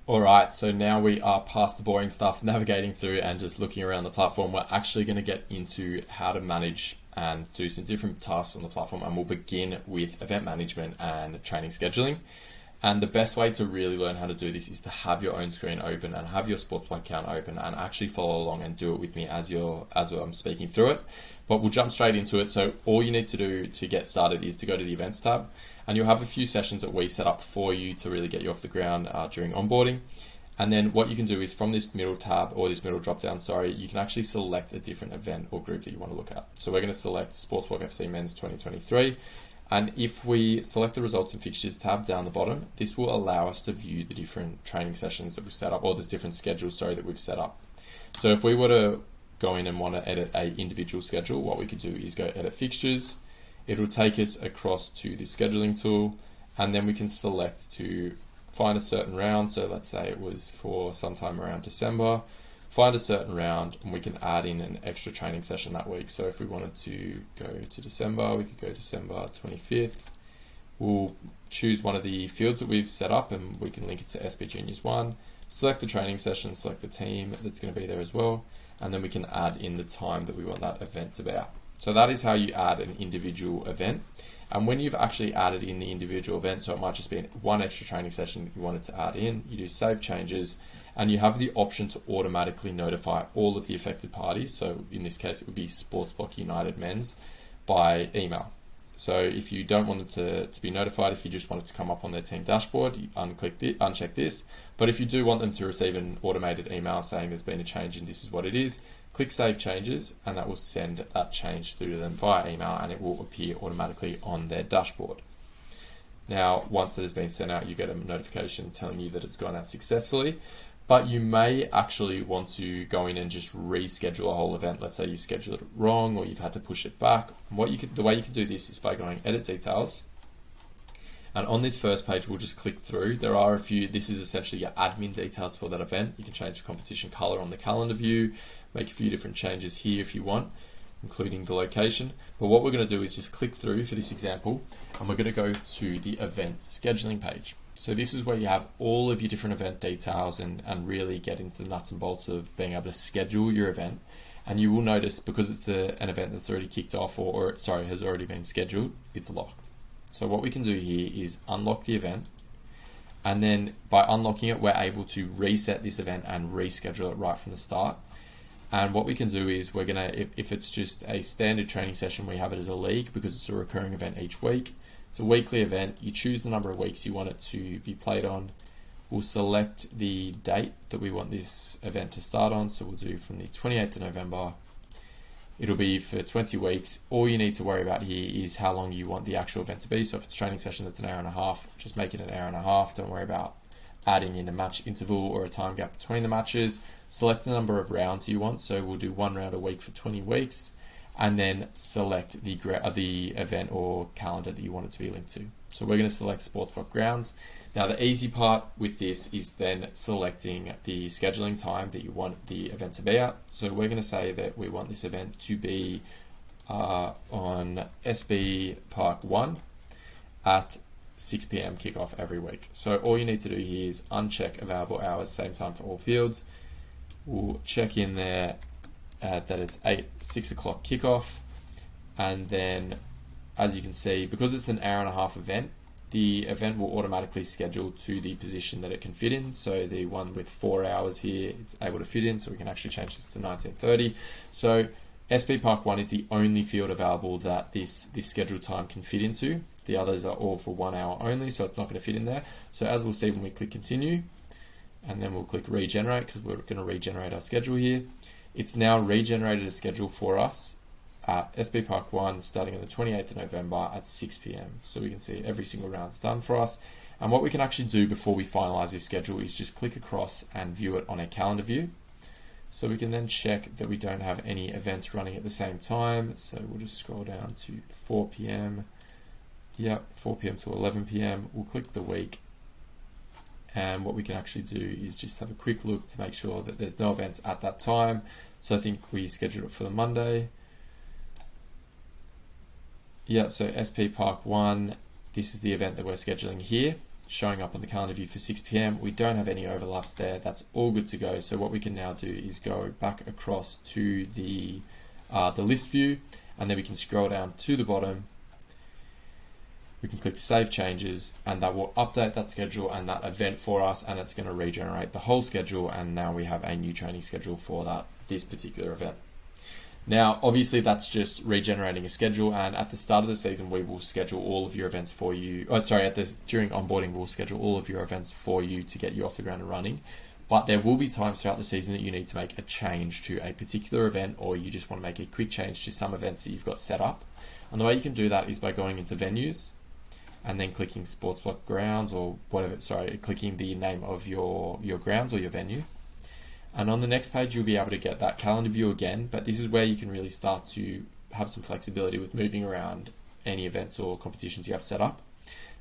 All right, so now we are past the boring stuff, navigating through and just looking around the platform. We're actually going to get into how to manage and do some different tasks on the platform, and we'll begin with event management and training scheduling. And the best way to really learn how to do this is to have your own screen open and have your SportsBlock account open and actually follow along and do it with me as I'm speaking through it. But we'll jump straight into it. So all you need to do to get started is to go to the events tab, and you'll have a few sessions that we set up for you to really get you off the ground during onboarding. And then what you can do is from this middle tab, or this middle drop down, you can actually select a different event or group that you want to look at. So we're going to select SportsBlock FC Men's 2023. And if we select the results and fixtures tab down the bottom, this will allow us to view the different training sessions that we've set up, or there's different schedules, that we've set up. So if we were to go in and want to edit a individual schedule, what we could do is go edit fixtures. It'll take us across to the scheduling tool, and then we can select to find a certain round. So let's say it was for sometime around December, find a certain round, and we can add in an extra training session that week. So if we wanted to go to December, we could go December 25th. We'll choose one of the fields that we've set up, and we can link it to SB Juniors 1, select the training session, select the team that's going to be there as well, and then we can add in the time that we want that event to be at. So that is how you add an individual event. And when you've actually added in the individual event, so it might just be one extra training session that you wanted to add in, you do save changes, and you have the option to automatically notify all of the affected parties. So in this case, it would be SportsBlock United Men's by email. So if you don't want them to be notified, if you just want it to come up on their team dashboard, you uncheck this. But if you do want them to receive an automated email saying there's been a change and this is what it is, click Save Changes, and that will send that change through to them via email, and it will appear automatically on their dashboard. Now, once that has been sent out, you get a notification telling you that it's gone out successfully. But you may actually want to go in and just reschedule a whole event. Let's say you scheduled it wrong, or you've had to push it back. The way you can do this is by going Edit Details. And on this first page, we'll just click through. There are a few. This is essentially your admin details for that event. You can change the competition color on the calendar view, make a few different changes here if you want, including the location. But what we're going to do is just click through for this example, and we're going to go to the event scheduling page. So this is where you have all of your different event details and really get into the nuts and bolts of being able to schedule your event. And you will notice, because it's an event that's already kicked off or has already been scheduled, it's locked. So what we can do here is unlock the event. And then by unlocking it, we're able to reset this event and reschedule it right from the start. And what we can do is we're going to, if it's just a standard training session, we have it as a league because it's a recurring event each week. It's a weekly event. You choose the number of weeks you want it to be played on. We'll select the date that we want this event to start on. So we'll do from the 28th of November. It'll be for 20 weeks. All you need to worry about here is how long you want the actual event to be. So if it's a training session that's an hour and a half, just make it an hour and a half. Don't worry about adding in a match interval or a time gap between the matches. Select the number of rounds you want. So we'll do one round a week for 20 weeks. And then select the event or calendar that you want it to be linked to. So we're going to select SportsBlock Grounds. Now the easy part with this is then selecting the scheduling time that you want the event to be at. So we're going to say that we want this event to be on SB Park 1 at 6 p.m. kickoff every week. So all you need to do here is uncheck available hours, same time for all fields. We'll check in there that it's 6 o'clock kickoff, and then as you can see, because it's an hour and a half event, the event will automatically schedule to the position that it can fit in. So the one with 4 hours here, it's able to fit in, so we can actually change this to 19:30. So SB Park 1 is the only field available that this scheduled time can fit into. The others are all for 1 hour only, so it's not going to fit in there. So as we'll see when we click continue, and then we'll click regenerate because we're going to regenerate our schedule here. It's now regenerated a schedule for us at SB Park 1 starting on the 28th of November at 6 p.m. So we can see every single round's done for us. And what we can actually do before we finalize this schedule is just click across and view it on a calendar view. So we can then check that we don't have any events running at the same time. So we'll just scroll down to 4 p.m. Yep, 4 p.m. to 11 p.m. We'll click the week. And what we can actually do is just have a quick look to make sure that there's no events at that time. So I think we scheduled it for the Monday. Yeah, so SP Park 1, this is the event that we're scheduling here. showing up on the calendar view for 6 p.m. We don't have any overlaps there. That's all good to go. So what we can now do is go back across to the list view, and then we can scroll down to the bottom. We can click Save Changes, and that will update that schedule and that event for us, and it's going to regenerate the whole schedule, and now we have a new training schedule for this particular event. Now, obviously, that's just regenerating a schedule, and at the start of the season, we will schedule all of your events for you. During onboarding, we'll schedule all of your events for you to get you off the ground and running. But there will be times throughout the season that you need to make a change to a particular event, or you just want to make a quick change to some events that you've got set up. And the way you can do that is by going into Venues, and then clicking SportsBlock Grounds clicking the name of your grounds or your venue. And on the next page, you'll be able to get that calendar view again, but this is where you can really start to have some flexibility with moving around any events or competitions you have set up.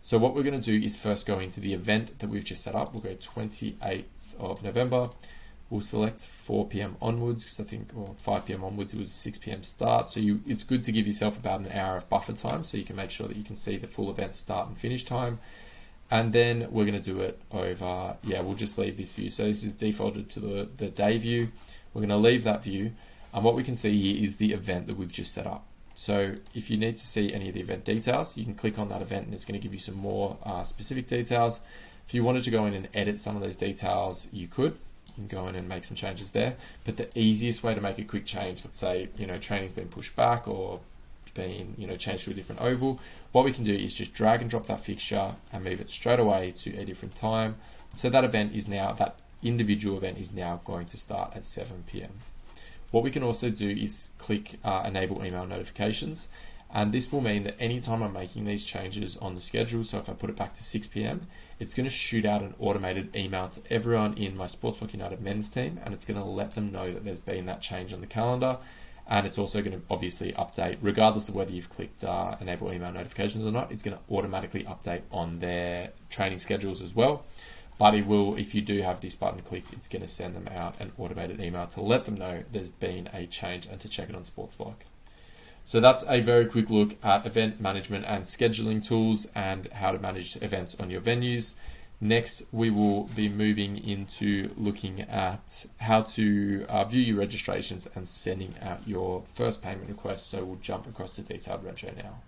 So what we're going to do is first go into the event that we've just set up. We'll go 28th of November. We'll select 4 p.m. onwards, because I think, or 5 p.m. onwards, it was 6 p.m. start. So it's good to give yourself about an hour of buffer time so you can make sure that you can see the full event start and finish time. And then we're going to do it over, we'll just leave this view. So this is defaulted to the day view. We're going to leave that view. And what we can see here is the event that we've just set up. So if you need to see any of the event details, you can click on that event and it's going to give you some more specific details. If you wanted to go in and edit some of those details, you could. You can go in and make some changes there. But the easiest way to make a quick change, let's say, training's been pushed back or been, changed to a different oval, what we can do is just drag and drop that fixture and move it straight away to a different time. So that individual event is now going to start at 7 p.m. What we can also do is click enable email notifications, and this will mean that anytime I'm making these changes on the schedule, so if I put it back to 6 p.m, it's going to shoot out an automated email to everyone in my SportsBlock United men's team, and it's going to let them know that there's been that change on the calendar. And it's also going to obviously update, regardless of whether you've clicked enable email notifications or not, it's going to automatically update on their training schedules as well. But it will, if you do have this button clicked, it's going to send them out an automated email to let them know there's been a change and to check it on SportsBlock. So that's a very quick look at event management and scheduling tools and how to manage events on your venues. Next, we will be moving into looking at how to view your registrations and sending out your first payment request. So we'll jump across to detailed retro now.